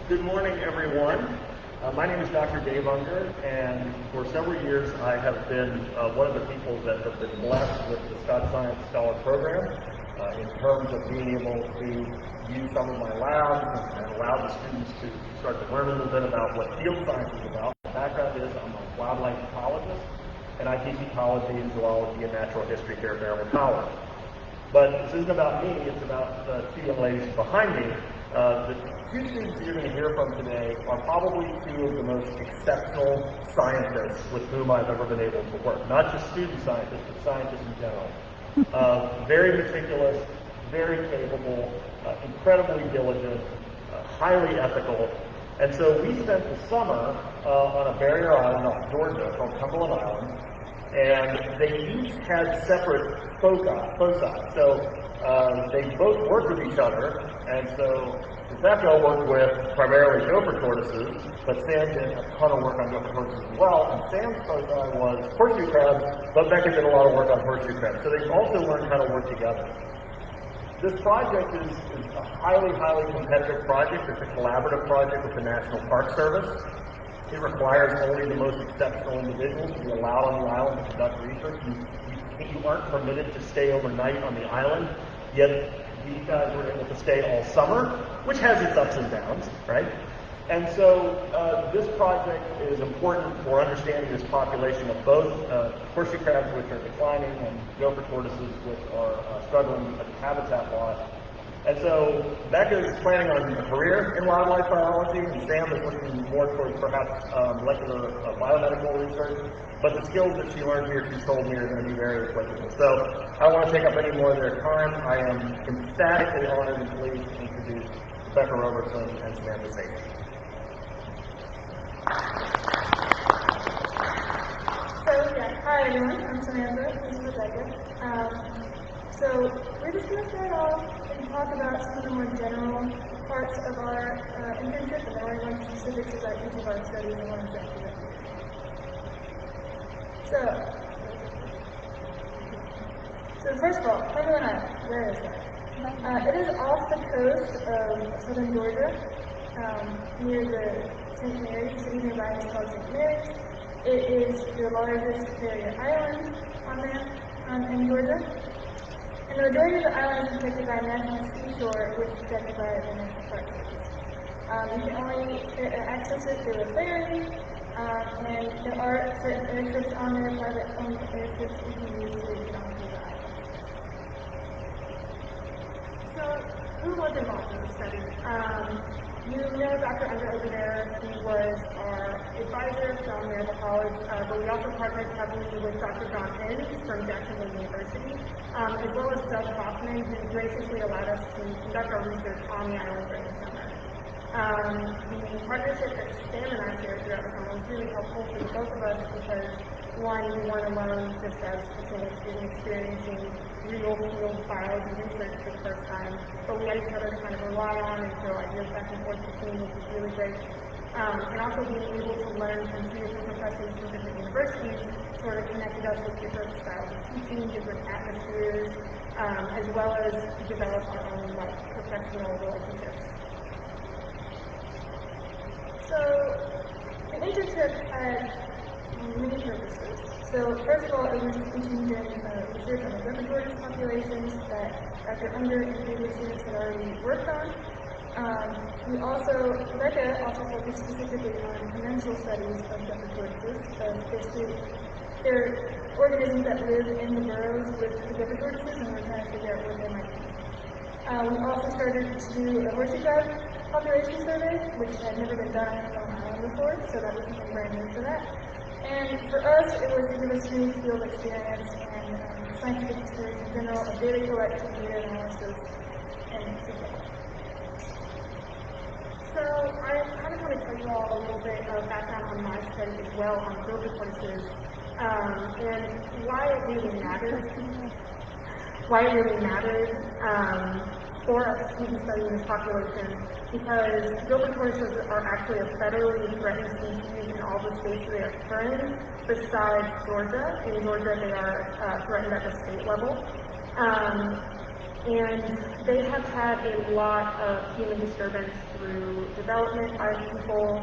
Good morning, everyone. My name is Dr. Dave Unger, and for several years I have been one of the people that have been blessed with the Scott Science Scholar Program in terms of being able to use some of my labs and allow the students to start to learn a little bit about what field science is about. My background is I'm a wildlife ecologist, and I teach ecology and zoology and natural history here at Maryville College. But this isn't about me, it's about the two young ladies behind me. The two students you're going to hear from today are probably two of the most exceptional scientists with whom I've ever been able to work. Not just student scientists, but scientists in general. Very meticulous, very capable, incredibly diligent, highly ethical. And so we spent the summer on a barrier island off Georgia called Cumberland Island. And they each had separate foci. So they both worked with each other, and so Becca worked with primarily gopher tortoises, but Sam did a ton of work on gopher tortoises as well, and Sam's foci was horseshoe crabs, but Becca did a lot of work on horseshoe crabs. So they also learned how to work together. This project is a highly, highly competitive project. It's a collaborative project with the National Park Service. It requires only the most exceptional individuals to be allowed on the island to conduct research. You aren't permitted to stay overnight on the island, yet these guys were able to stay all summer, which has its ups and downs, right? And so this project is important for understanding this population of both horseshoe crabs, which are declining, and gopher tortoises, which are struggling with habitat loss. And so Becca is planning on a career in wildlife biology, and Sam is looking more towards perhaps molecular biomedical research. But the skills that she learned here, she's told me, are going to be very applicable. So I don't want to take up any more of their time. I am emphatically honored and pleased to introduce Becca Roberson and Samantha Stacy. Hi everyone, I'm Samantha, this is Becca. So we're just going to start off and talk about some of the more general parts of our internship, and then we're going to specifics about each of our studies and what exactly that is. So first of all, Cumberland Island, where is that? It is off the coast of southern Georgia, near the St. Mary's. The city nearby is called St. Mary's. It is the largest barrier island on there in Georgia. And the majority of the island is protected by a national seashore, which is protected by the National Park Service. You can only access it through a ferry, and there are certain airstrips on there, private-owned airstrips you can use to get onto the island. So, who was involved in the study? You know Dr. Unger over there. He was our advisor from Maryville College, but we also partnered heavily with Dr. John Innes from Jacksonville University, as well as Doug Hoffman, who graciously allowed us to conduct our research on the island during the summer. The partnership that Sam and I shared throughout the summer was really helpful for the both of us because, one, we weren't alone just as students experiencing real field biology research for the first time, but we had each other to kind of rely on and throw ideas back and forth between, which was really great. And also being able to learn from two different professors from different universities sort of connected us with different styles of teaching, different atmospheres, as well as develop our own professional relationships. So the internship had many purposes. So first of all, it was teaching during research on the gopher tortoise populations that Dr. Unger and previous students had already worked on. Becca also focused specifically on commensal studies of gopher tortoises. They're organisms that live in the burrows with the gopher tortoises, and we're trying to figure out what they might be. We also started to do a horseshoe crab population survey, which had never been done on the island before, so that was something brand new for that. And for us, it was to give us new field experience and scientific experience in general, of data collection, data analysis, and so. So I kind of want to tell you all a little bit of background on my study as well on gopher tortoises, and why it really matters. For us to be studying this population, because gopher tortoises are actually a federally threatened species in all the states they occur in, besides Georgia. In Georgia, they are threatened at the state level. And they have had a lot of human disturbance through development by people.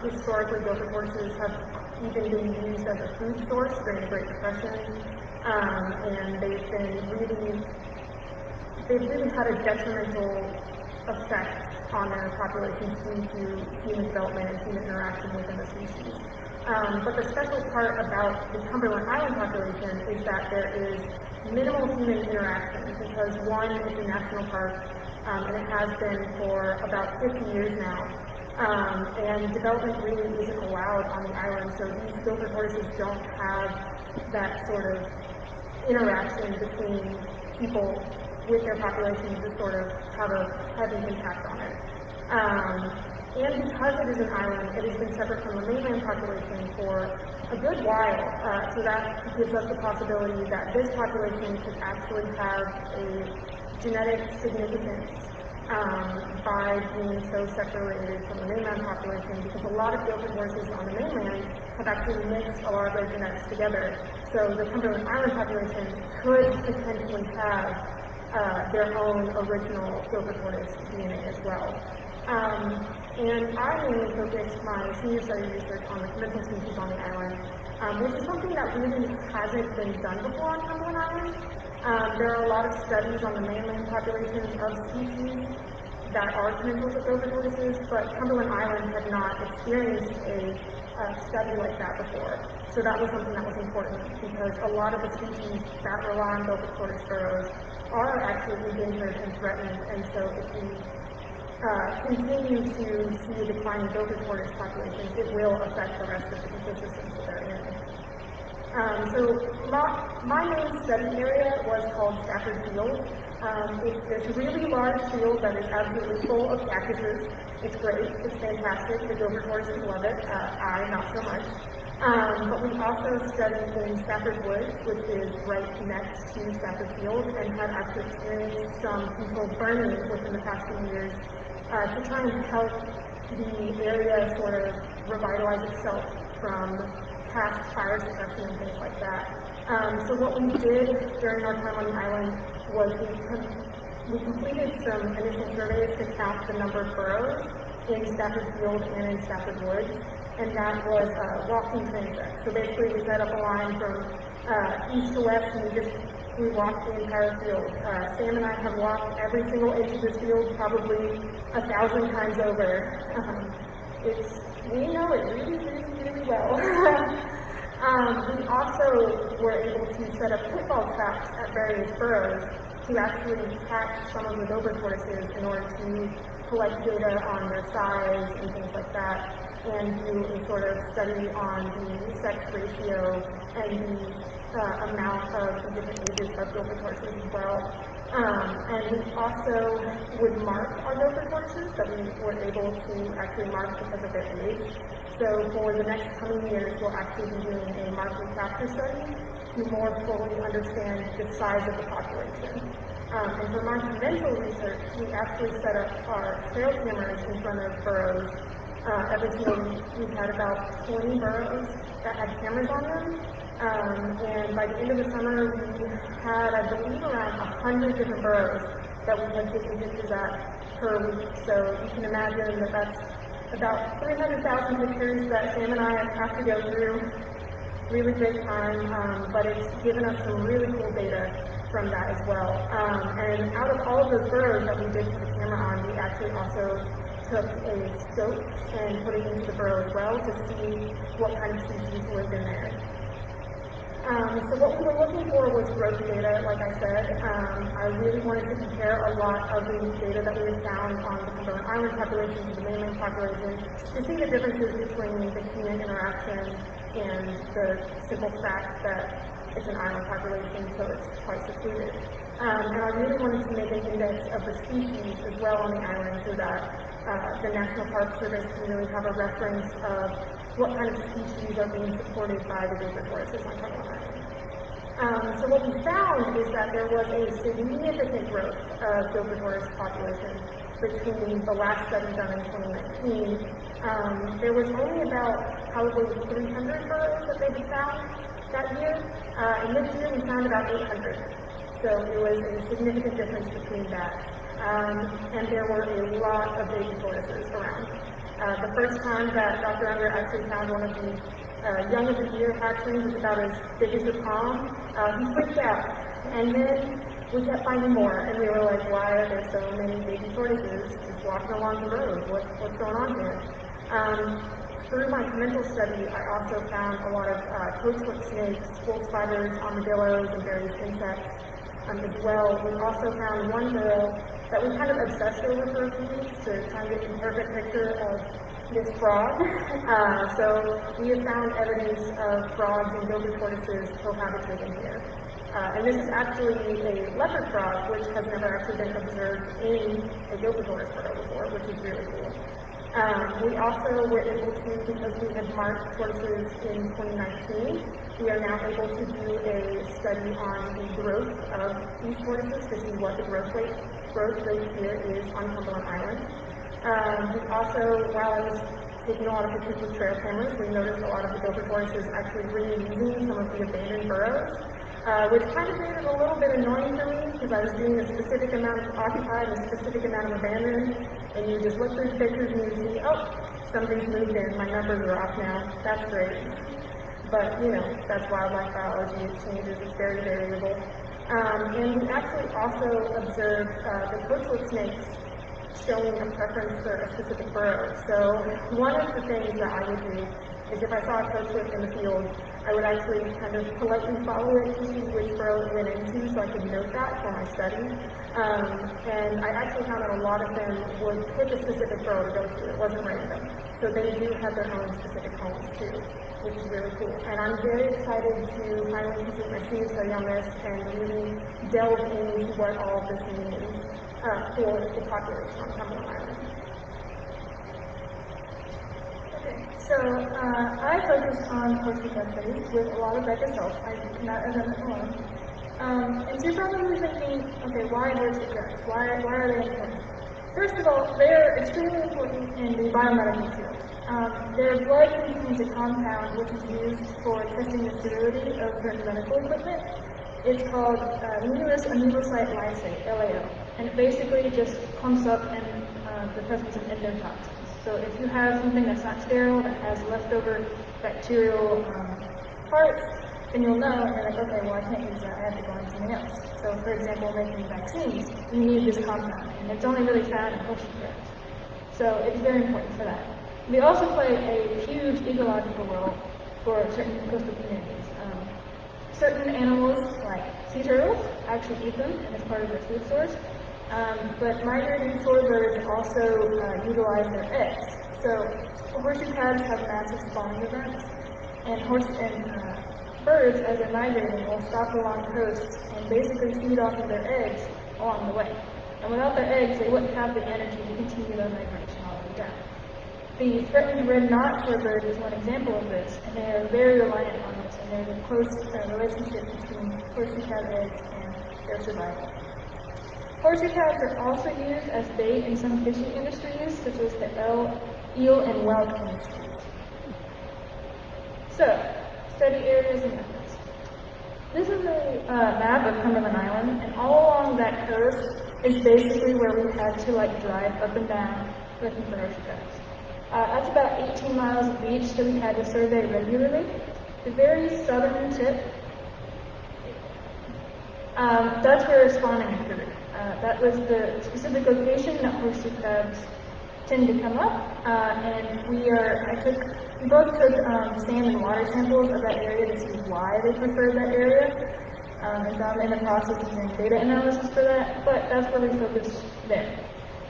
Historically, gopher tortoises have even been used as a food source during the Great Depression. And they've really had a detrimental effect on their populations due to human development and human interaction within the species. But the special part about the Cumberland Island population is that there is minimal human interaction because one, it's a national park, and it has been for about 50 years now. And development really isn't allowed on the island, so these gopher tortoises don't have that sort of interaction between people with their populations to sort of have a heavy impact on it. And because it is an island, it has been separate from the mainland population for a good while. So that gives us the possibility that this population could actually have a genetic significance by being so separated from the mainland population, because a lot of gopher tortoises on the mainland have actually mixed a lot of their genetics together. So the Cumberland Island population could potentially have their own original gopher tortoise DNA as well. And I mainly focused my senior study research on the commensal species on the island, which is something that really hasn't been done before on Cumberland Island. There are a lot of studies on the mainland populations of species that are commensals of gopher tortoises, but Cumberland Island had not experienced a study like that before. So that was something that was important because a lot of the species that rely on gopher tortoise burrows are actually endangered and threatened, and so if we continue to see a decline in gopher tortoise populations, it will affect the rest of the ecosystems that they're in. So my main study area was called Stafford Field. It's this really large field that is absolutely full of cactuses. It's great, it's fantastic, the gopher tortoises love it, I not so much. But we also studied in Stafford Woods, which is right next to Stafford Field, and had actually experienced some controlled burning within the past few years to try and help the area sort of revitalize itself from past fire suppression and things like that. So what we did during our time on the island was we completed some initial surveys to count the number of burrows in Stafford Field and in Stafford Woods, and that was walking transect. So basically we set up a line from east to west, and we walked the entire field. Sam and I have walked every single inch of this field probably 1,000 times over. We know it really, really, really well. We also were able to set up pitfall traps at various burrows to actually catch some of the gopher tortoises in order to collect data on their size and things like that, and do a sort of study on the sex ratio and the amount of the different ages of gopher tortoises as well. And we also would mark our gopher tortoises that we were able to actually mark because of their age. So for the next coming years, we'll actually be doing a market capture study to more fully understand the size of the population. And for my conventional research, we actually set up our trail cameras in front of burrows. Every single week, we had about 20 burrows that had cameras on them. And by the end of the summer, we had, I believe, around 100 different burrows that we had taken pictures at per week. So you can imagine that that's about 300,000 pictures that Sam and I have to go through. Really great time, but it's given us some really cool data from that as well. And out of all of those burrows that we did put the camera on, we actually also took a scope and put it into the burrow as well to see what kind of species lived in there. So what we were looking for was growth data, like I said. I really wanted to compare a lot of the data that we had found on the Cumberland Island population to the mainland population to see the differences between the human interaction and the simple fact that it's an island population, so it's quite secluded. And I really wanted to make an index of the species as well on the island so that the National Park Service can really have a reference of what kind of species are being supported by the gopher tortoises on Cumberland Island. So what we found is that there was a significant growth of gopher tortoise population between the last study done in 2019. There was only about probably 300 burrows that they found that year, and this year we found about 800. So it was a significant difference between that. And there were a lot of baby tortoises around. The first time that Dr. Unger actually found one of the young of the year hatchlings, was about as big as your palm, he freaked out. And then we kept finding more, and we were like, why are there so many baby tortoises just walking along the road? What's going on here? Through my mental study, I also found a lot of toadfoot snakes, wolf spiders, armadillos, and various insects as well. We also found one burrow that we kind of obsessed over for a few weeks to try and get a perfect picture of this frog. So we have found evidence of frogs and gopher tortoises cohabitating here. And this is actually a leopard frog, which has never actually been observed in a gopher tortoise burrow before, which is really cool. We also were able to, because we had marked tortoises in 2019, we are now able to do a study on the growth of these tortoises to see what the growth rate here is on Cumberland Island. We also, while I was taking a lot of pictures with trail cameras, we noticed a lot of the gopher tortoises actually reusing some of the abandoned burrows. Which kind of made it a little bit annoying for me because I was doing a specific amount of occupied and a specific amount of abandoned, and you just look through the pictures and you see, oh, somebody's moved in, my numbers are off now, that's great. But, you know, that's wildlife biology, it changes, it's very variable. And we actually also observed the tortoise snakes showing a preference for a specific burrow. So one of the things that I would do is if I saw a tortoise in the field, I would actually kind of politely follow it to see which burrow it went into so I could note that for my study. And I actually found that a lot of them would pick a specific burrow to go to. It wasn't random. So they do have their own specific homes too, which is really cool. And I'm very excited to finally complete my senior study on this and really delve into what all of this means for the population on Cumberland Island. So I focused on horseshoe studies with a lot of Becca's help. I cannot have done it alone. And so you're probably thinking, okay, why horseshoe studies? Why are they important? First of all, they're extremely important in the biomedical field. Their blood contains a compound which is used for testing the sterility of certain medical equipment. It's called nucleus amoebocyte lysate, LAO, and it basically just clumps up in the presence of endotoxins. So if you have something that's not sterile, that has leftover bacterial parts, then you'll know, and you're like, okay, well, I can't use that, I have to go on something else. So, for example, making vaccines, you need this compound, and it's only really found in horseshoe crabs. So it's very important for that. They also play a huge ecological role for certain coastal communities. Certain animals, like sea turtles, actually eat them, and it's part of their food source. But migrating shorebirds also utilize their eggs. So horseshoe crabs have massive spawning events, and birds, as they're migrating, will stop along coasts and basically feed off of their eggs along the way. And without their eggs, they wouldn't have the energy to continue their migration all the way down. The threatened red-knobbed shorebird is one example of this, and they are very reliant on this, and there's a close relationship between horseshoe crab eggs and their survival. Horseshoe crabs are also used as bait in some fishing industries, such as the eel and whelk industries. So, study areas and methods. This is a map of Cumberland Island, and all along that coast is basically where we had to drive up and down looking for horseshoe crabs. That's about 18 miles of beach that we had to survey regularly. The very southern tip, that's where spawning occurred. That was the specific location that horseshoe crabs tend to come up, and we both took sand and water samples of that area to see why they preferred that area, and I'm in the process of doing data analysis for that, but that's where we focused there.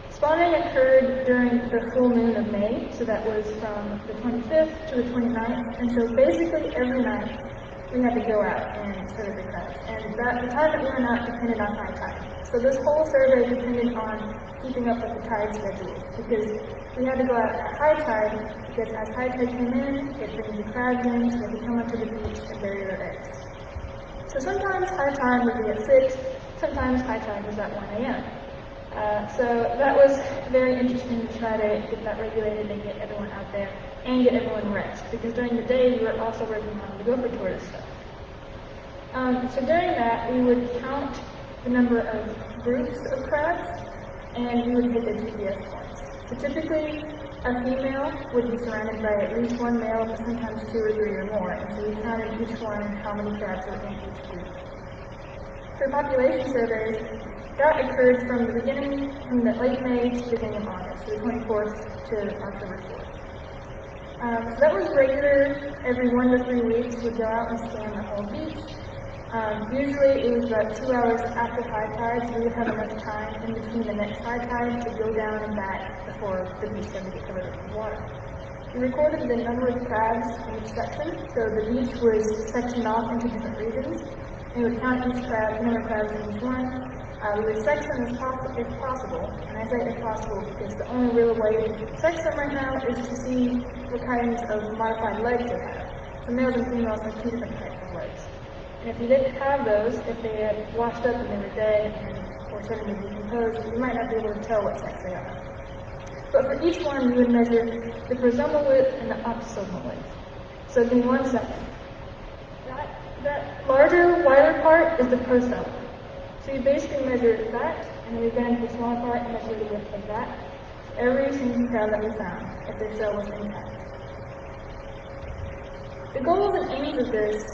Spawning occurred during the full moon of May, so that was from the 25th to the 29th, and so basically every night we had to go out and survey the crabs, and the time that we went out depended on high tide. So this whole survey depended on keeping up with the tide schedule, because we had to go out at high tide, because as high tide came in, it brings the crabs in, so they could come onto the beach and bury their eggs. So sometimes high tide would be at 6, sometimes high tide was at 1 a.m. So that was very interesting to try to get that regulated and get everyone out there and get everyone rest, because during the day we were also working on the gopher tortoise stuff. So during that, we would count the number of groups of crabs, and we would hit the GPS points. So typically, a female would be surrounded by at least one male, but sometimes 2 or 3 or more, and so we counted each one how many crabs were in each group. For population surveys, that occurred from the beginning, from the late May to the beginning of August, so the 24th to October 4th. So that was regular. Every 1 to 3 weeks, we'd go out and scan the whole beach. Usually it was about 2 hours after high tide, so we would have enough time in between the next high tide to go down and back before the beach started to get covered with water. We recorded the number of crabs in each section, so the beach was sectioned off into different regions, and we would count each crab, the number of crabs in each one. We would sex them if possible, and I say if possible because the only real way to sex them right now is to see what kinds of modified legs they have. So males and females have 2 different types of legs. And if you didn't have those, if they had washed up and they were dead and were starting to decompose, you might not be able to tell what sex they are. But for each one, you would measure the prosomal width and the autosomal width. So give me 1 second. That larger, wider part is the prosome. So you basically measure that, and then you go into the smaller part and measure the width of that. Every single crab that we found, if their cell was intact. The goals and aims of this,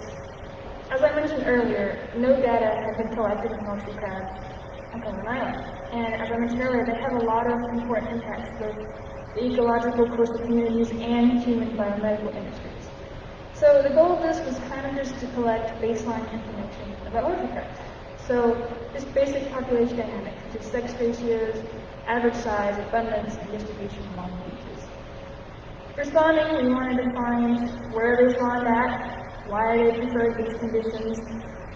as I mentioned earlier, no data had been collected on horseshoe crabs on Cumberland Island. And as I mentioned earlier, they have a lot of important impacts to the ecological, coastal communities and human biomedical industries. So the goal of this was kind of just to collect baseline information about horseshoe crabs. So just basic population dynamics, such as sex ratios, average size, abundance, and distribution along the beaches. For spawning, we wanted to find where they spawned at, why they preferred these conditions,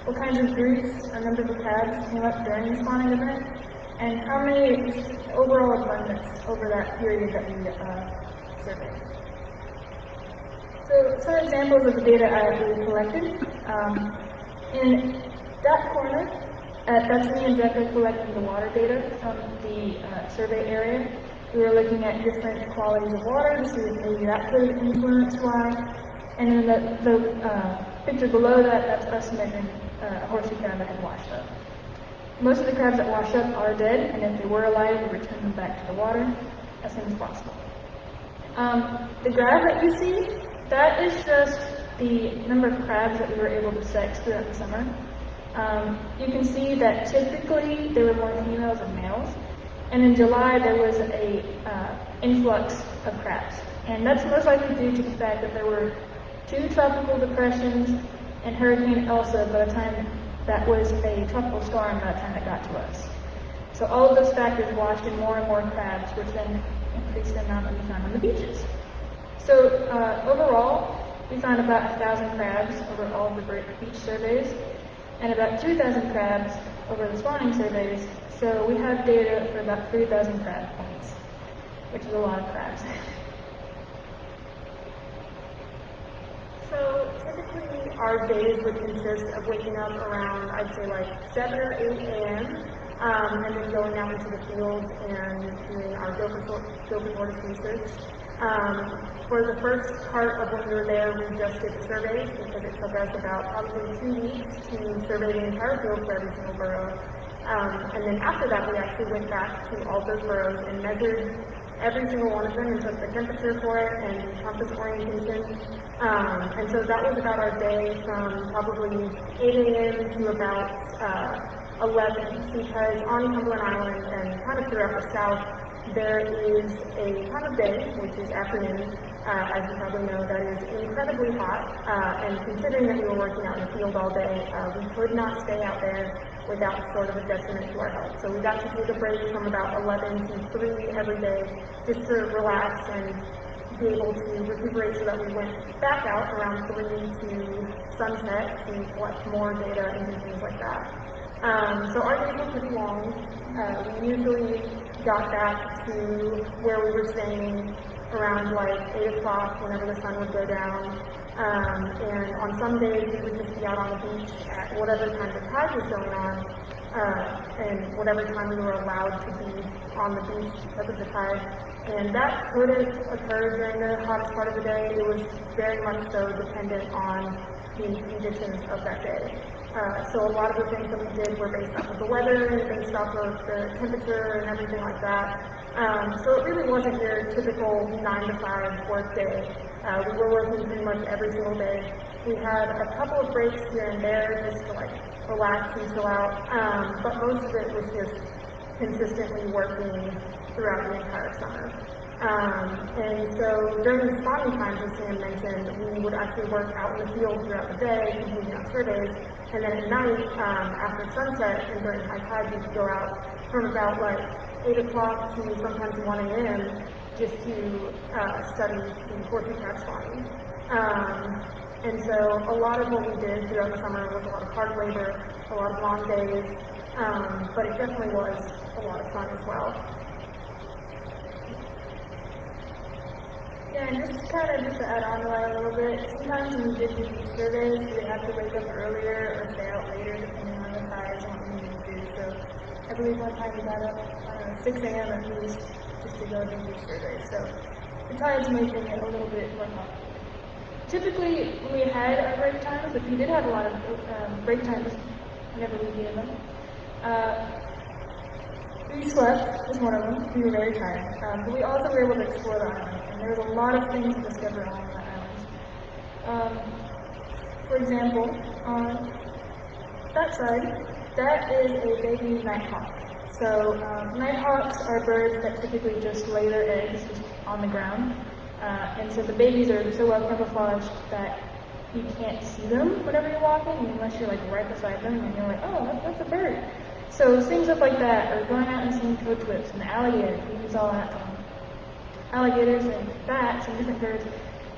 what kinds of groups or numbers of crabs came up during the spawning event, and how many overall abundance over that period that we surveyed. So some examples of the data we collected. In that corner, that's me and Becca collecting the water data from the survey area. We were looking at different qualities of water to see if maybe that could influence why. And then the picture below that, that's us measuring a horseshoe crab that had washed up. Most of the crabs that wash up are dead, and if they were alive, we return them back to the water as soon as possible. The graph that you see, that is just the number of crabs that we were able to sex throughout the summer. You can see that typically there were more females than males, and in July there was a influx of crabs, and that's most likely due to the fact that there were 2 tropical depressions and Hurricane Elsa by the time that was a tropical storm by the time it got to us. So all of those factors washed in more and more crabs, which then increased the amount that we found on the beaches. So overall, we found about 1,000 crabs over all of the beach surveys, and about 2,000 crabs over the spawning surveys, so we have data for about 3,000 crab points, which is a lot of crabs. So typically our days would consist of waking up around, I'd say like 7 or 8 a.m., and then going out into the field and doing our gopher tortoise research. For the first part of when we were there, we just did the surveys because it took us about probably 2 weeks to survey the entire field for every single burrow. And then after that, we actually went back to all those burrows and measured every single one of them and took the temperature for it and compass orientation. And so that was about our day from probably 8 a.m. to about 11, because on Cumberland Island and kind of throughout the south, there is a time of day, which is afternoon, as you probably know, that is incredibly hot, and considering that we were working out in the field all day, we could not stay out there without sort of a detriment to our health. So we got to take a break from about 11 to 3 every day just to relax and be able to recuperate, so that we went back out around 3 to sunset to collect more data and things like that. So our days were pretty long. We usually got back to where we were staying around like 8 o'clock whenever the sun would go down. And on some days we would just be out on the beach at whatever time the tide was going on, and whatever time we were allowed to be on the beach because of the tide. And that could have occurred during the hottest part of the day. It was very much so dependent on the conditions of that day. So a lot of the things that we did were based off of the weather and based off of the temperature and everything like that. So it really wasn't your typical 9-to-5 work day. We were working pretty much every single day. We had a couple of breaks here and there just to like relax and chill out, but most of it was just consistently working throughout the entire summer. And so during the spawning times, as Sam mentioned, we would actually work out in the field throughout the day, completing our surveys, and then at night, after sunset and during high tide, we would go out from about like 8 o'clock to sometimes 1 a.m. just to study the horseshoe crab spawning. And so a lot of what we did throughout the summer was a lot of hard labor, a lot of long days, but it definitely was a lot of fun as well. Yeah, and just to add on to that a little bit, sometimes when we did do beach surveys, we would have to wake up earlier or stay out later depending on the tides and what we needed to do. So I believe one time we got up, 6 a.m. at least, just to go do beach surveys. So the tides making it a little bit more complicated. Typically, when we had our break times, if we did have a lot of break times whenever we needed them, we slept was one of them. We were very tired. But we also were able to explore the island, and there was a lot of things to discover on the island. For example, on that side, that is a baby nighthawk. So nighthawks are birds that typically just lay their eggs on the ground. And so the babies are so well camouflaged that you can't see them whenever you're walking, unless you're like right beside them and you're like, oh, that's a bird. So seeing stuff like that, or going out and seeing toad flips and alligators, we saw alligators and bats and different birds.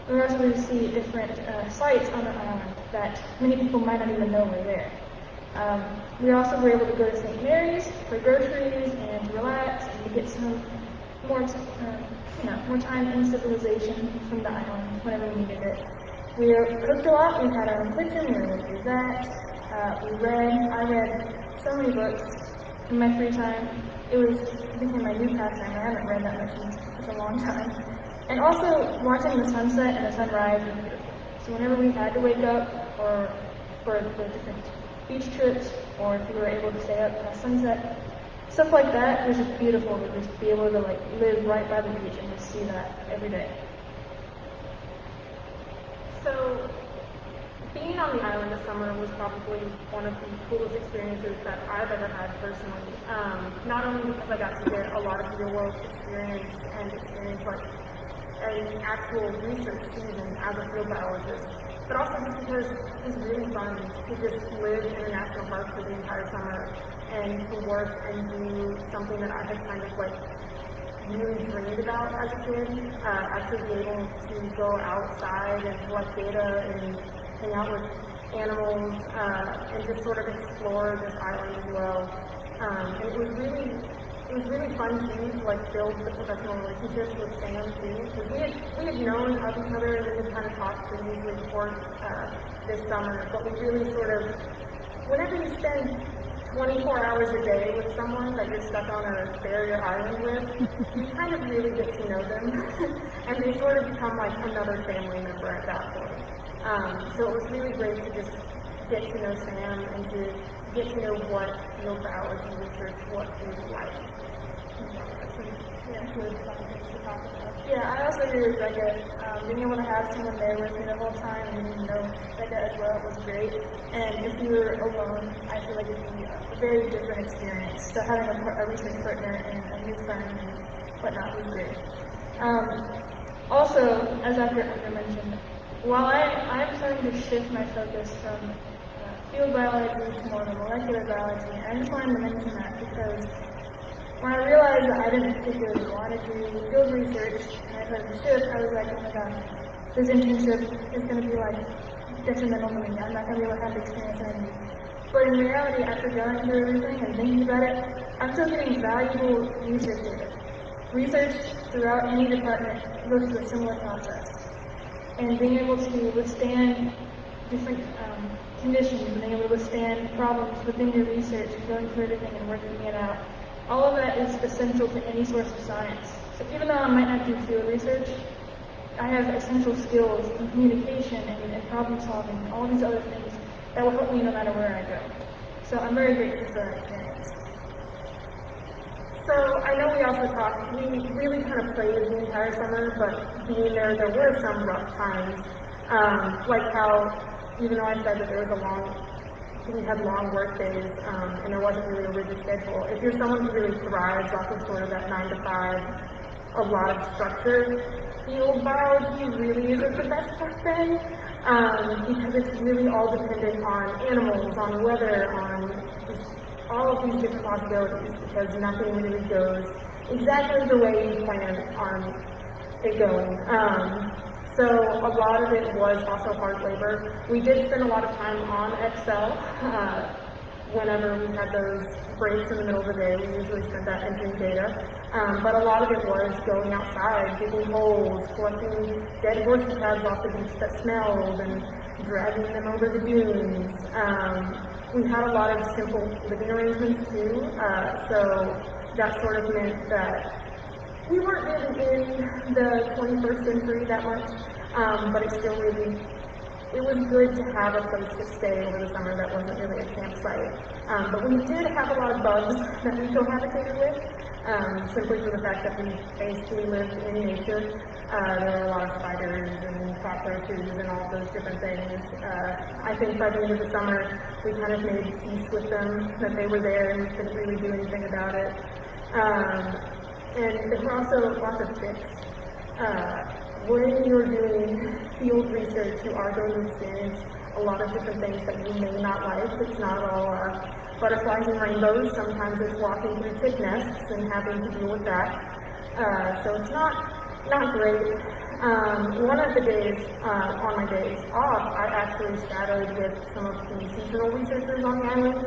We were also able to see different sites on the island that many people might not even know were there. We also were able to go to St. Mary's for groceries and to relax and to get some more time in civilization from the island whenever we needed it. We cooked a lot. We had our own kitchen. We were able to do that. I read so many books in my free time. It became my new pastime. I haven't read that much in such a long time. And also watching the sunset and the sunrise was beautiful. So whenever we had to wake up, or for the different beach trips, or if we were able to stay up past sunset, stuff like that was just beautiful to just be able to like live right by the beach and just see that every day. So being on the island this summer was probably one of the coolest experiences that I've ever had personally. Not only because I got to get a lot of real world experience and experience like an actual research season as a field biologist, but also just because it was really fun to just live in a national park for the entire summer and to work and do something that I had kind of like really dreamed about as a kid. Actually be able to go outside and collect data and hang out with animals and just sort of explore this island as well. And it was really fun too to like build the professional relationships with Sam too, because we had known of each other and we had kind of talked previously before this summer, but we really sort of, whenever you spend 24 hours a day with someone that you're stuck on a barrier island with, you kind of really get to know them, and they sort of become like another family member at that point. So it was really great to just get to know Sam and to get to know what field biology research was like. Yeah, I also agree with Becca. Being able to have someone there with me the whole time and getting to know Becca as well was great. And if you were alone, I feel like it would be a very different experience. So having a research partner and a new friend and whatnot was great. Also, as Dr. mentioned, while I'm starting to shift my focus from field biology to more of molecular biology, and I just wanted to mention that because when I realized that I didn't particularly want to do field research, and I started to shift, I was like, oh my gosh, this internship is going to be like detrimental to me. I'm not going to be able to have the experience I need. But in reality, after going through everything and thinking about it, I'm still getting valuable research data. Research throughout any department goes through a similar process. And being able to withstand different conditions, and being able to withstand problems within your research, going through everything and working it out, all of that is essential to any source of science. So even though I might not do field research, I have essential skills in communication and problem solving and all these other things that will help me no matter where I go. So I'm very grateful for that experience. So I know we also talked, we really kind of played the entire summer, but being there were some rough times. Like how, even though I said that we had long work days, and there wasn't really a rigid schedule. If you're someone who really thrives off of sort of that 9 to 5, a lot of structure, field biology really isn't the best thing, because it's really all dependent on animals, on weather, on just all of these different possibilities, because nothing really goes exactly the way you plan on it going. So a lot of it was also hard labor. We did spend a lot of time on Excel. Whenever we had those breaks in the middle of the day, we usually spent that entering data. But a lot of it was going outside, digging holes, collecting dead horseshoe pads off the beach that smelled, and dragging them over the dunes. We had a lot of simple living arrangements too, so that sort of meant that we weren't really in the 21st century that much, but it still really, it was good to have a place to stay over the summer that wasn't really a campsite. But we did have a lot of bugs that we cohabitated with, simply for the fact that we basically lived in nature. There were a lot of spiders and cockroaches and all those different things. I think by the end of the summer, we kind of made peace with them, that they were there and we couldn't really do anything about it. And there were also lots of ticks. When you're doing field research, you are going to experience a lot of different things that you may not like. It's not all butterflies and rainbows. Sometimes it's walking through tick nests and having to deal with that. So it's not great. One of the days, on my days off, I actually shadowed with some of the sea turtle researchers on the island,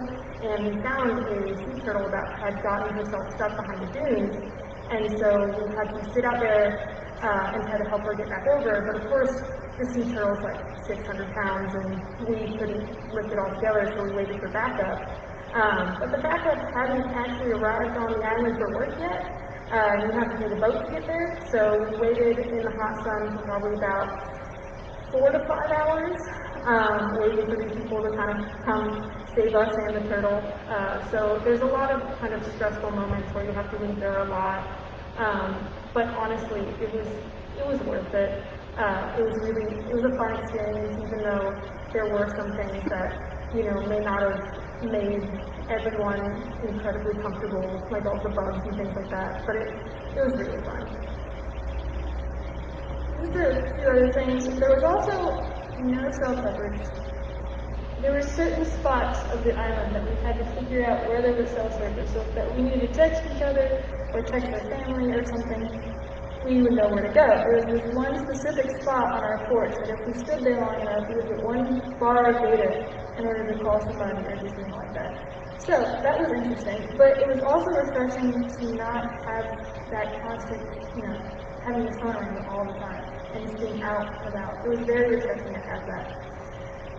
and we found a sea turtle that had gotten herself stuck behind the dunes. And so we had to sit out there and try to help her get back over. But of course, the sea turtle's like 600 pounds, and we couldn't lift it all together, so we waited for backup. But the backup hadn't actually arrived on the island for work yet. You have to take a boat to get there. So we waited in the hot sun for probably about 4 to 5 hours, waiting for these people to kind of come save us and the turtle. So there's a lot of kind of stressful moments where you have to leave there a lot. But honestly, it was worth it. It was a fun experience, even though there were some things that, may not have made everyone incredibly comfortable, like all the bugs and things like that. But it was really fun. Just a few other things. There was also no cell coverage. There were certain spots of the island that we had to figure out where there was cell service, so that we needed to text each other or text our family or something, we would know where to go. There was this one specific spot on our porch that if we stood there long enough, we would get one bar of data in order to call somebody or do something like that. So that was interesting, but it was also refreshing to not have that constant, having the phone on you all the time and just being out and about. It was very refreshing to have that.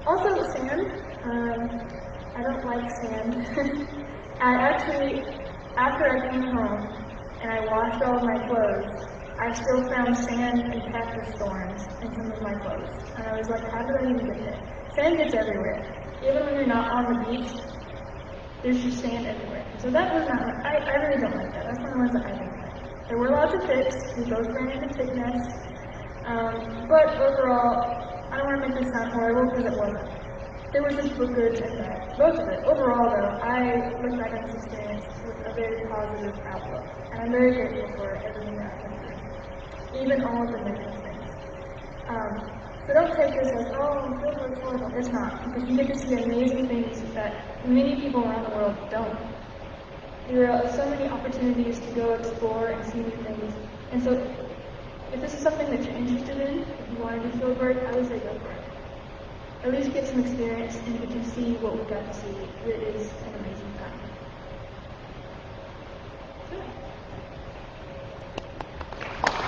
Also, sand. I don't like sand. I actually, after I came home and I washed all of my clothes, I still found sand and cactus thorns in some of my clothes. And I was like, how did I even get there? Sand gets everywhere. Even when you're not on the beach, there's just sand everywhere. So that was not, I really don't like that. That's one of the ones that I don't like. There were lots of ticks. We both ran into tick nests. But overall, I don't want to make this sound horrible because it wasn't. There were just good and bad. Both of it. Overall, though, I look back on this experience with a very positive outlook. And I'm very grateful for everything that I've been through. Even all of the negative things. So don't take this as, oh, field work's horrible. It's not. Because you get to see amazing things that many people around the world don't. There are so many opportunities to go explore and see new things. And so, if this is something that you're interested in, if you want to do field work, I would say go for it. At least get some experience and get to see what we got to see. It is an amazing time.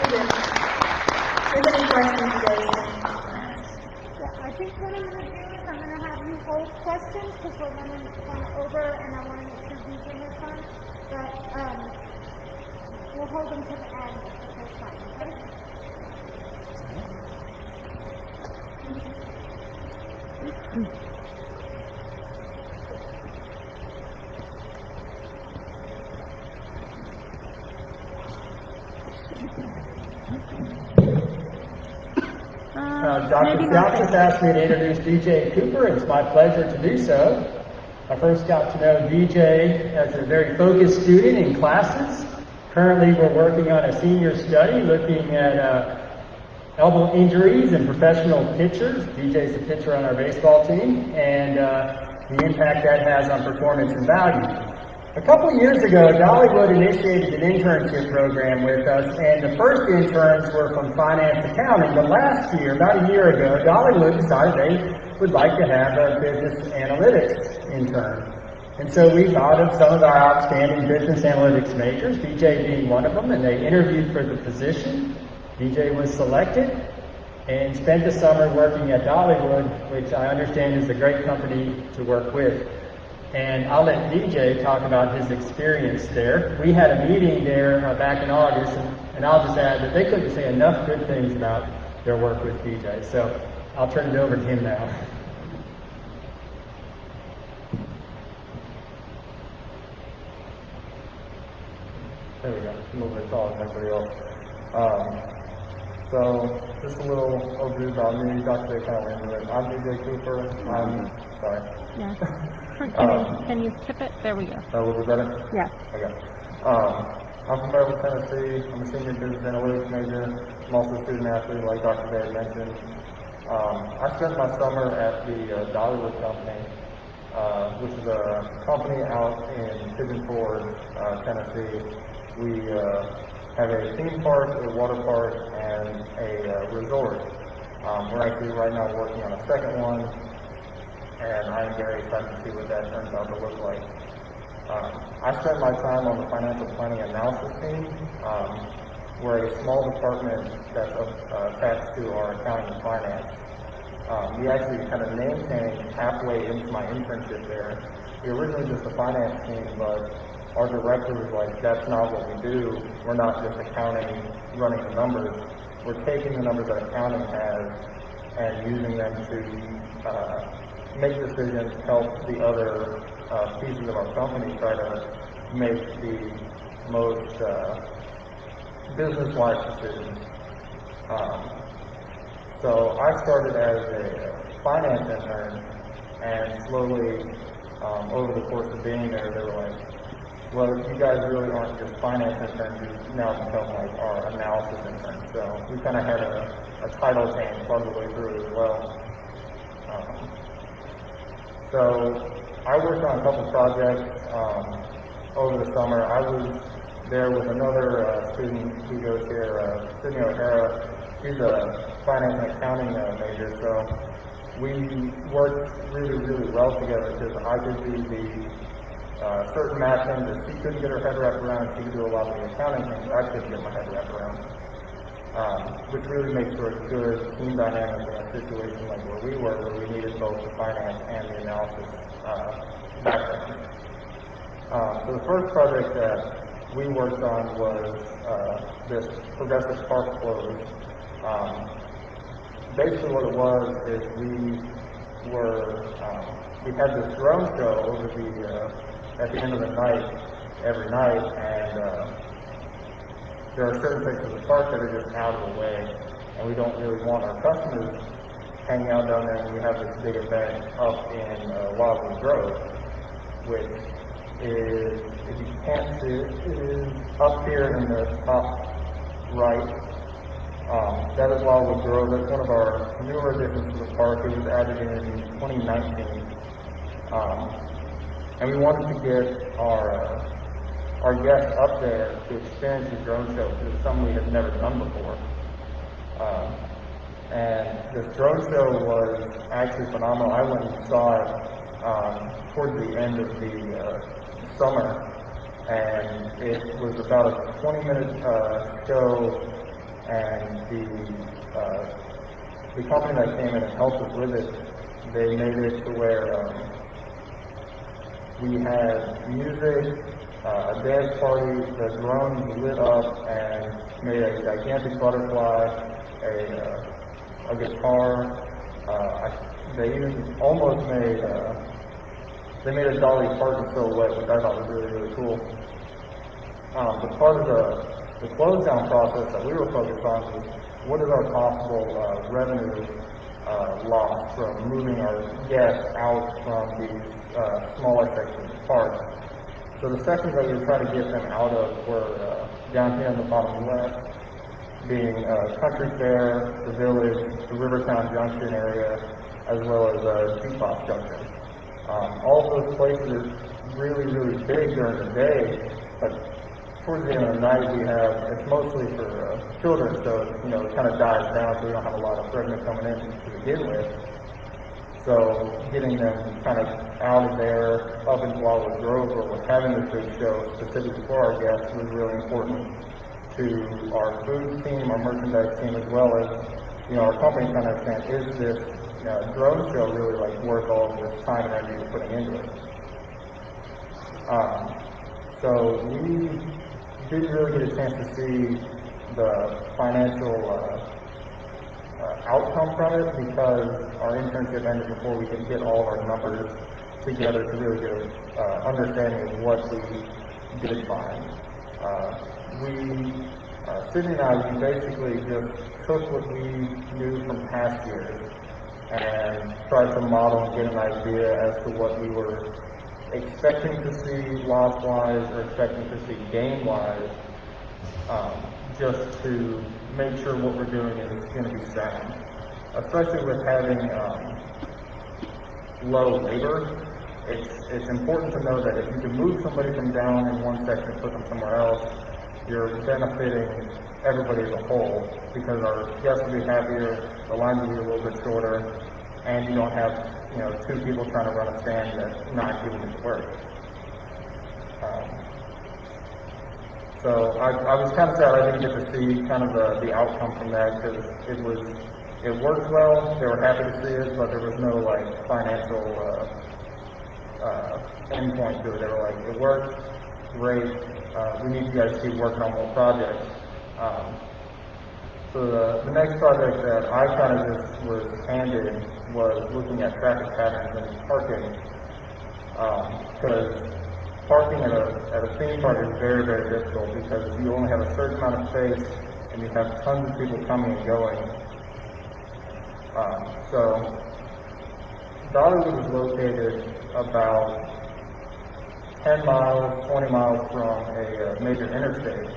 If there's any questions you guys can ask? Yeah, I think what I'm going to do is I'm going to have you hold questions because we're running over and I want to make sure these are your fun. But we'll hold them to the end if there's time. Okay? Dr. Scout just asked me to introduce DJ Cooper, and it's my pleasure to do so. I first got to know DJ as a very focused student in classes. Currently, we're working on a senior study looking at elbow injuries and professional pitchers. DJ's a pitcher on our baseball team, and the impact that has on performance and value. A couple of years ago, Dollywood initiated an internship program with us, and the first interns were from finance accounting. But last year, about a year ago, Dollywood decided they would like to have a business analytics intern. And so we thought of some of our outstanding business analytics majors, DJ being one of them, and they interviewed for the position. DJ was selected and spent the summer working at Dollywood, which I understand is a great company to work with. And I'll let DJ talk about his experience there. We had a meeting there back in August, and I'll just add that they couldn't say enough good things about their work with DJ. So I'll turn it over to him now. There we go. I'm a little bit taller than everybody else. So just a little overview about me. Dr. Day kind of went into it. I'm DJ Cooper. Sorry. Yeah. Can you tip it? There we go. A little bit better? Yeah. Okay. I'm from Maryville, Tennessee. I'm a senior business analytics major. I'm also a student athlete, like Dr. Day mentioned. I spent my summer at the Dollywood company, which is a company out in Pigeon Forge, Tennessee. We have a theme park, a water park, and a resort. We're actually right now working on a second one, and I'm very excited to see what that turns out to look like. I spent my time on the financial planning analysis team. We're a small department that's attached to our accounting and finance. We actually kind of name changed halfway into my internship there. We were originally just a finance team, but our director was like, that's not what we do. We're not just accounting, running the numbers. We're taking the numbers that accounting has and using them to make decisions, help the other pieces of our company try to make the most business-wise decisions. So I started as a finance intern, and slowly, over the course of being there, they were like, well, you guys really aren't just finance interns, you now become like our analysis interns. So we kind of had a title change part of the way through as well. So I worked on a couple projects over the summer. I was there with another student who goes here, Sydney O'Hara. He's a finance and accounting major, so we worked really, really well together because I could do the certain math things that she couldn't get her head wrapped around, and she could do a lot of the accounting things I couldn't get my head wrapped around, which really makes for a good team dynamic in a situation like where we were, where we needed both the finance and the analysis background. So the first project that we worked on was this progressive park close. Basically what it was is we had this drone show over at the end of the night, every night, and there are certain sections of the park that are just out of the way, and we don't really want our customers hanging out down there when we have this big event up in Wildwood Grove, which is, if you can't see it, it is up here in the top right. That is Wildwood Grove. That's one of our newer additions to the park. It was added in 2019. And we wanted to get our guests up there to experience the drone show because it's something we had never done before. And this drone show was actually phenomenal. I went and saw it toward the end of the summer, and it was about a 20-minute show, and the company that came in and helped us with it, they made it to where we had music, a dance party, the drones lit up and made a gigantic butterfly, a guitar. They even almost made they made a Dolly Parton silhouette, which I thought was really, really cool. But part of the close down process that we were focused on was what is our possible revenue loss from moving our guests out from these smaller sections of the park. So the sections that we were trying to get them out of were down here in the bottom left, being Country Fair, the Village, the Rivertown Junction area, as well as Jukebox Junction. All of those places are really, really big during the day, but towards the end of the night it's mostly for children, so it kind of dies down, so we don't have a lot of revenue coming in to begin with. So getting them kind of out of there, up into Dollywood Grove, where we're having this big show specifically for our guests, was really important to our food team, our merchandise team, as well as our company trying to understand, is this drone show really worth all of this time and energy we're putting into it? So we didn't really get a chance to see the financial outcome from it because our internship ended before we could get all of our numbers together to really get an understanding of what we did find. Sydney and I, we basically just took what we knew from past years and tried to model and get an idea as to what we were expecting to see loss-wise or expecting to see gain-wise, just to make sure what we're doing is going to be sound. Especially with having low labor, it's important to know that if you can move somebody from down in one section and put them somewhere else, you're benefiting everybody as a whole, because our guests will be happier, the lines will be a little bit shorter, and you don't have two people trying to run a stand that's not giving it work. So I was kind of sad I didn't get to see kind of the outcome from that, because it worked well, they were happy to see it, but there was no financial endpoint to it. They were like, it worked, great, we need you guys to keep working on more projects. So the next project that I kind of just was handed was looking at traffic patterns and parking, because parking at a theme park is very, very difficult because you only have a certain amount of space and you have tons of people coming and going. So Dollywood is located about 10 miles, 20 miles from a major interstate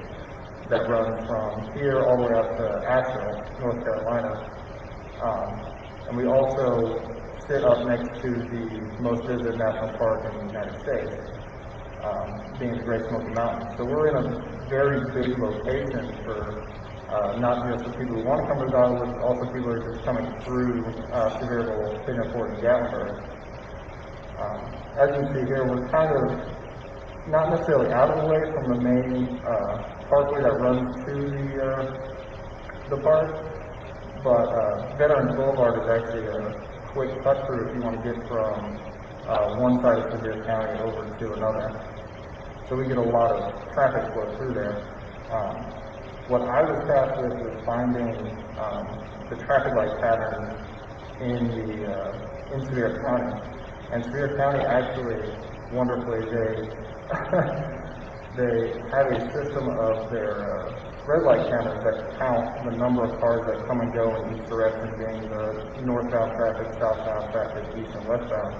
that runs from here all the way up to Asheville, North Carolina. And we also sit up next to the most visited national park in the United States, being the Great Smoky Mountains. So we're in a very big location for not just the people who want to come to Dollywood, but also people who are just coming through Sevierville, Pigeonport, and Gatlinburg. As you can see here, we're kind of not necessarily out of the way from the main parkway that runs to the park, but Veterans Boulevard is actually a quick cut through if you want to get from one side of Sevier County over to another. So we get a lot of traffic flow through there. What I was tasked with was finding the traffic light patterns in Sevier County. And Sevier County actually, wonderfully, they have a system of their red light cameras that count the number of cars that come and go in each direction, being the northbound traffic, southbound traffic, east and westbound.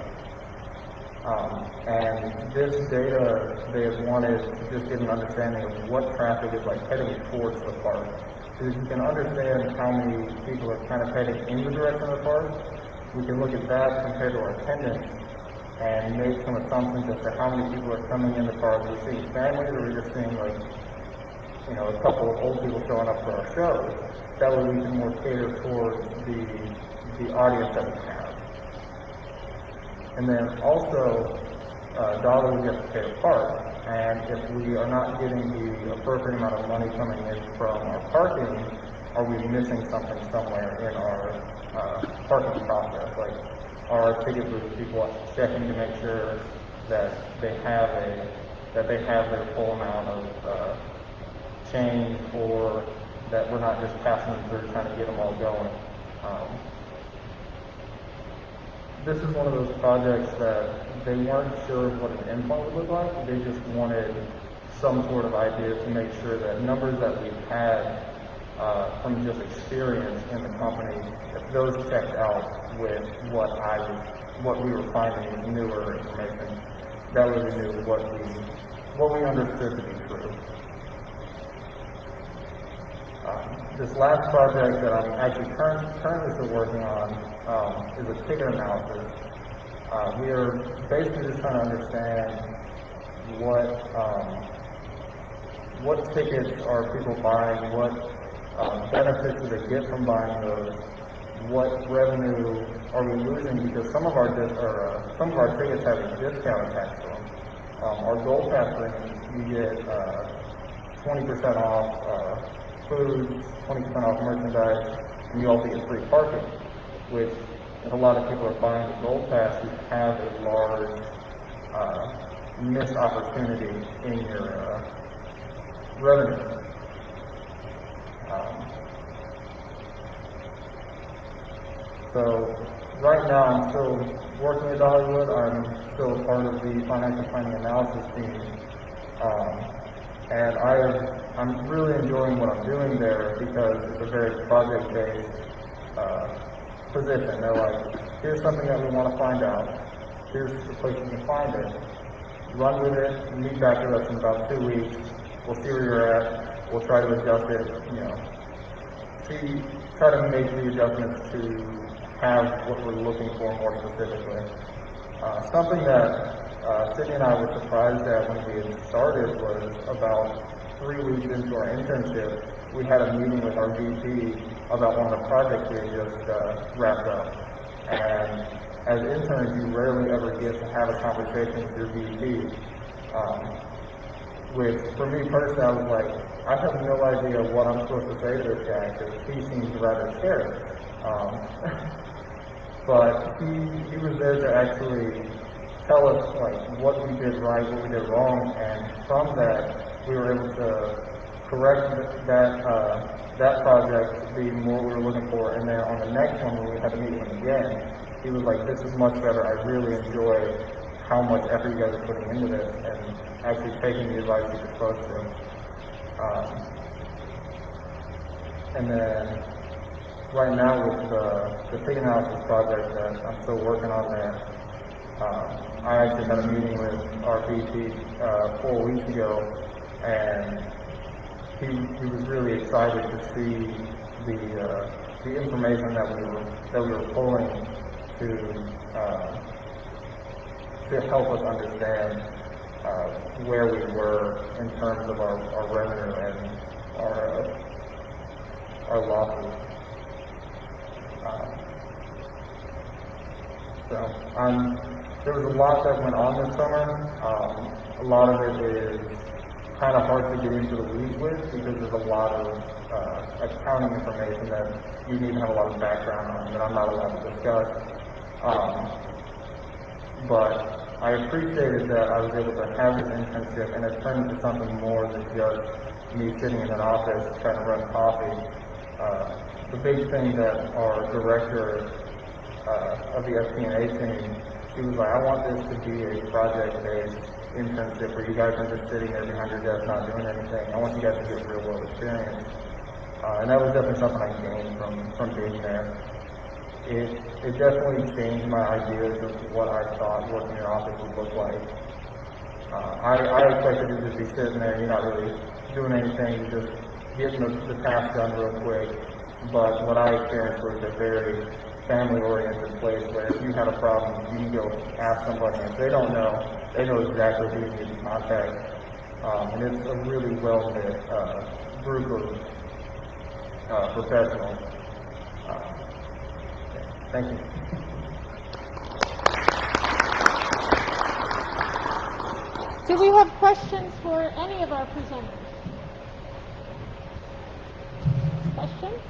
And this data, they have wanted to just get an understanding of what traffic is heading towards the park. Because if you can understand how many people are kind of heading in the direction of the park, we can look at that compared to our attendance and make some assumptions as to how many people are coming in the park. Are we seeing families, or are we just seeing a couple of old people showing up for our shows? That way we can more cater towards the audience that we have. And then also, Dollywood gets to pay a park, and if we are not getting the appropriate amount of money coming in from our parking, are we missing something somewhere in our parking process? Are our ticket booth people checking to make sure that they have their full amount of change, or that we're not just passing them through trying to get them all going? This is one of those projects that they weren't sure what an endpoint would look like. They just wanted some sort of idea to make sure that numbers that we've had from just experience in the company, if those checked out with what we were finding as newer information, that really knew what we understood to be true. This last project that I'm actually currently still working on is a ticket analysis. We are basically just trying to understand what tickets are people buying, what benefits do they get from buying those, what revenue are we losing because some of our tickets have a discount attached to them. Our Gold Pass rings, you get 20% off food, 20% off merchandise, and you also get free parking, which if a lot of people are buying the Gold Pass, you have a large missed opportunity in your revenue. So right now I'm still working at Dollywood. I'm still a part of the financial planning analysis team. And I'm really enjoying what I'm doing there because it's a very project-based position. They're like, here's something that we want to find out. Here's the place you can find it. Run with it, meet back with us in about 2 weeks. We'll see where you're at. We'll try to adjust it, try to make the adjustments to have what we're looking for more specifically. Something that Sydney and I were surprised at when we had started was about 3 weeks into our internship, we had a meeting with our VP about one of the projects we had just wrapped up. And as interns, you rarely ever get to have a conversation with your VP. Which, for me personally, I was like, I have no idea what I'm supposed to say to this guy because he seems rather scared. But he was there to actually tell us like what we did right, what we did wrong, and from that we were able to correct that project to be more what we were looking for. And then on the next one, when we had to meet with him again, he was like, "This is much better. I really enjoy how much effort you guys are putting into this and actually taking the advice you're supposed to." And then right now with the ticket analysis project that I'm still working on there, I actually had a meeting with our VP 4 weeks ago, and he was really excited to see the information that we were pulling to help us understand where we were in terms of our revenue and our losses. There was a lot that went on this summer. A lot of it is kind of hard to get into the weeds with because there's a lot of accounting information that you need to have a lot of background on that I'm not allowed to discuss. But I appreciated that I was able to have this internship, and it turned into something more than just me sitting in an office trying to run coffee. The big thing that our director of the FP&A team, she was like, "I want this to be a project-based internship where you guys are just sitting there behind your desk not doing anything. I want you guys to get real-world experience." And that was definitely something I gained from being there. It definitely changed my ideas of what I thought working in an office would look like. I expected to just be sitting there, you're not really doing anything, you're just getting the task done real quick. But what I experienced was a very family-oriented place where if you had a problem, you can go ask somebody. If they don't know, they know exactly who you need to contact. And it's a really well-knit group of professionals. Thank you. Do we have questions for any of our presenters? Questions?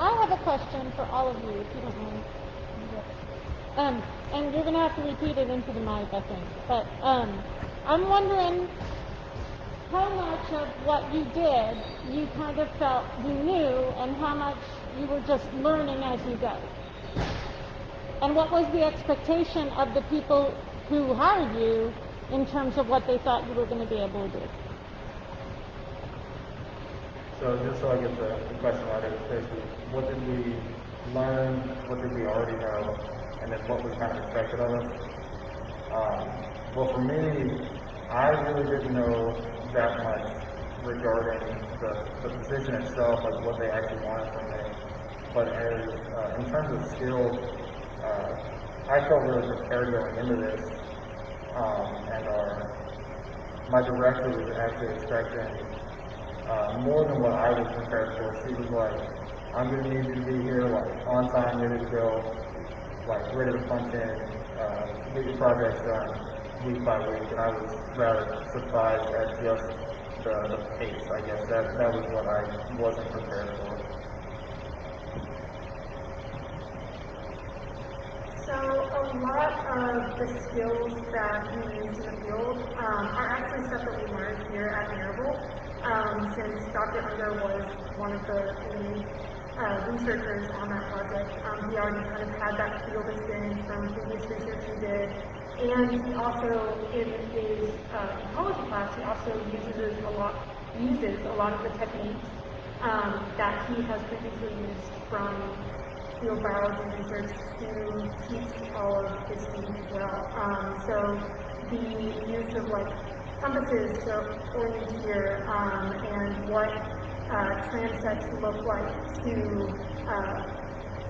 I have a question for all of you, if you don't mind. And you're going to have to repeat it into the mic, I think. But I'm wondering how much of what you did you kind of felt you knew, and how much you were just learning as you go. And what was the expectation of the people who hired you in terms of what they thought you were going to be able to do? So just so I get the question right, it was basically what did we learn, what did we already know, and then what was kind of expected of us. Well, for me, I really didn't know that much regarding the position itself, like what they actually wanted from me. But as in terms of skills, I felt really prepared going into this, and my director was actually expecting more than what I was prepared for. She was like, I'm going to need you to be here, like, on time, ready to go, like, ready to punch in, get your projects done week by week, and I was rather surprised at just the pace, I guess. That was what I wasn't prepared for. So a lot of the skills that we use in the field are actually stuff that we learned here at Maryville. Since Dr. Unger was one of the lead researchers on that project, he already kind of had that field experience from previous research he did. And he also, in his ecology class, he also uses a lot of the techniques that he has previously used from field biology research to teach all of his students as well. So the use of like compasses to orienteer and what transects look like to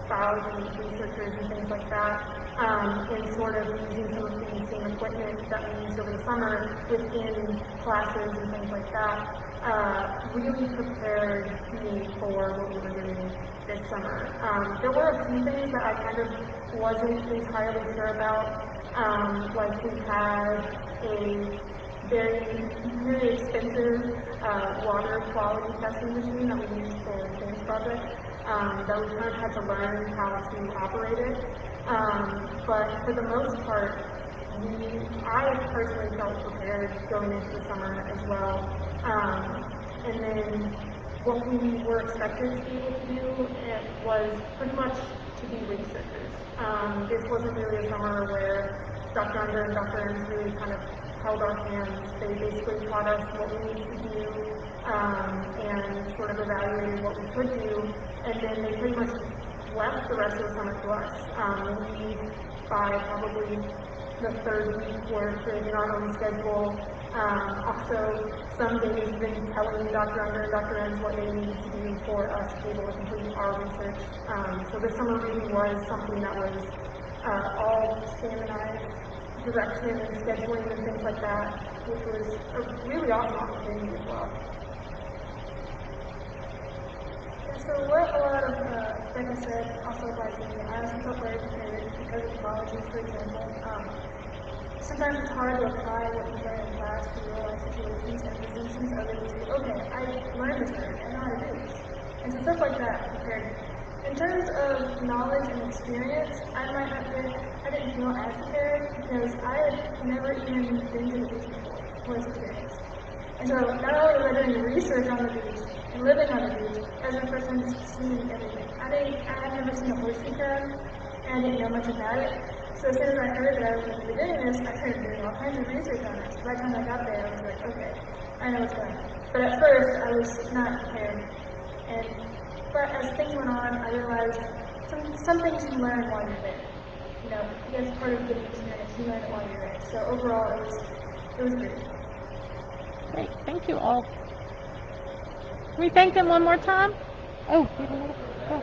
biology researchers and things like that, and sort of using some of the same equipment that we used over the summer within classes and things like that, really prepared me for what we were doing this summer. There were a few things that I kind of wasn't entirely sure about, like we had a very expensive water quality testing machine that we used for the science project, that we kind of had to learn how to operate it. But for the most part, I personally felt prepared going into the summer as well. And then what we were expected to be able to do was pretty much to be researchers. This wasn't really a summer where Dr. Unger and Dr. Enns really kind of held our hands. They basically taught us what we needed to do and sort of evaluated what we could do, and then they pretty much left the rest of the summer to us. We, by probably the third week, were creating our own schedule. Also, some days been telling Dr. Unger and Dr. Enns what they needed to do for us to be able to complete our research. So this summer really was something that was all standardized direction and scheduling and things like that, which was a really awesome opportunity as well. So what a lot of Becca said also applies to me. I also felt very prepared because of colleges, for example. Sometimes it's hard to apply what you learn in class to real life situations, and the instance of it is, okay, I learned this already, I know how to do this. And so stuff like that prepared me. In terms of knowledge and experience, I didn't feel as prepared because I had never even been to the beach before this experience. And so not only was I doing research on the beach and living on the beach, as a person seeing everything. I had never seen a horseshoe crab, and I didn't know much about it. So as soon as I heard that I was going to be doing this, I started doing all kinds of research on it. So by the time I got there, I was like, okay, I know what's going on. But at first, I was not prepared. But as things went on, I realized some things you learn while you're there. You know, that's part of getting experience. You learn it while you're there. So overall, it was great. Great. Thank you all. Can we thank them one more time? Oh, you have another? Go.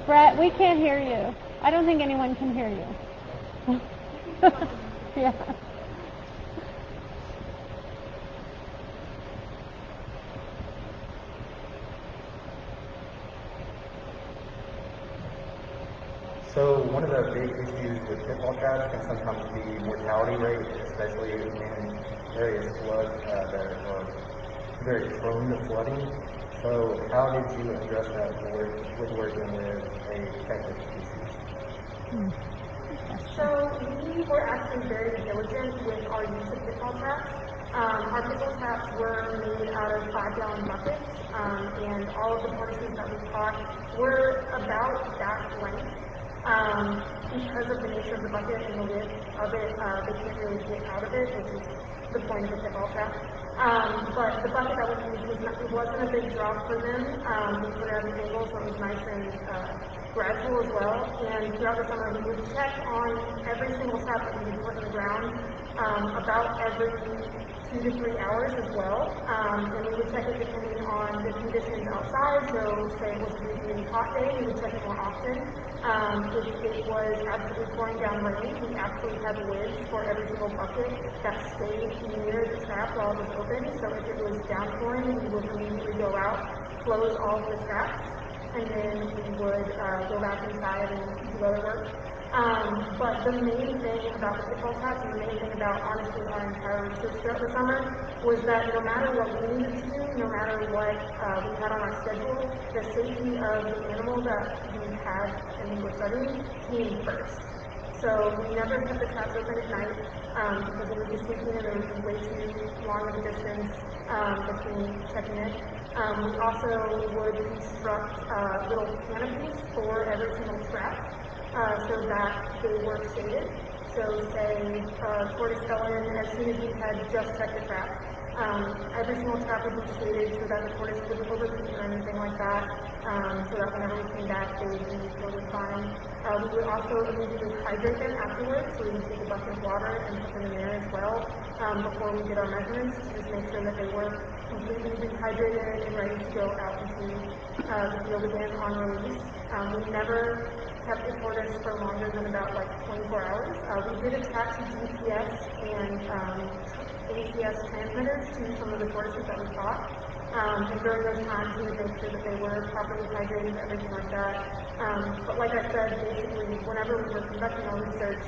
Brett, we can't hear you. I don't think anyone can hear you. Yeah. So one of the big issues with pitfall traps can sometimes be mortality rate, especially in areas flood that are very prone to flooding. So how did you address that with working with a protected species? So we were actually very diligent with our use of pitfall traps. Our pitfall traps were made out of 5-gallon buckets, and all of the tortoises that we caught were about that length. because of the nature of the bucket and the width of it, they can't really get out of it, which is the point of the pitfall trap. But the bucket that was used it wasn't a big drop for them. We put it at an angle, so it was nice and gradual as well. And throughout the summer, we would check on every single trap that we would put in the ground about every 2 to 3 hours as well. And we would check it depending on the conditions outside. So say it was a really hot day, we would check it more often. If it was absolutely pouring down rain, we actually had lids for every single bucket that stayed near the trap while it was open. So if it was downpouring, we would immediately go out, close all of the traps, and then we would go back inside and do other work. But the main thing about the pitfall traps, and the main thing about honestly our entire research throughout the summer, was that no matter what we needed to do, no matter what we had on our schedule, the safety of the animal that we had and we were studying came first. So we never kept the traps open at night because it would be sleeping and there would be way too long of a distance between checking it. We also would construct little canopies for every single trap so that they were shaded. So say tortoise fell in as soon as we had just checked the trap. Every single trap would be shaded so that the tortoise wouldn't overheat or anything like that, so that whenever we came back they would be totally fine. We would also immediately hydrate them afterwards, so we would take a bucket of water and put them in there as well before we did our measurements to just make sure that they were completely dehydrated and ready to go out into the field again on release. We never kept the tortoise for longer than about like 24 hours. We did attach GPS and ACS transmitters to some of the tortoises that we caught. And during those times, we would make sure that they were properly hydrated, everything like that. But like I said, basically, whenever we were conducting our research,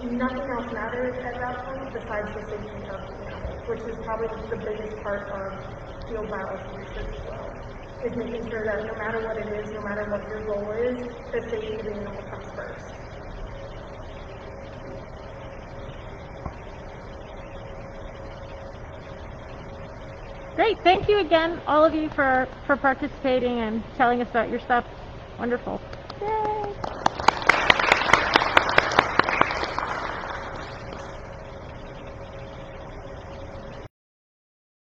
nothing else mattered at that point besides the safety of the animals, which is probably the biggest part of field biology research as well, is making sure that no matter what it is, no matter what your goal is, the safety of the animal comes first. Great. Thank you again, all of you, for participating and telling us about your stuff. Wonderful. Yay!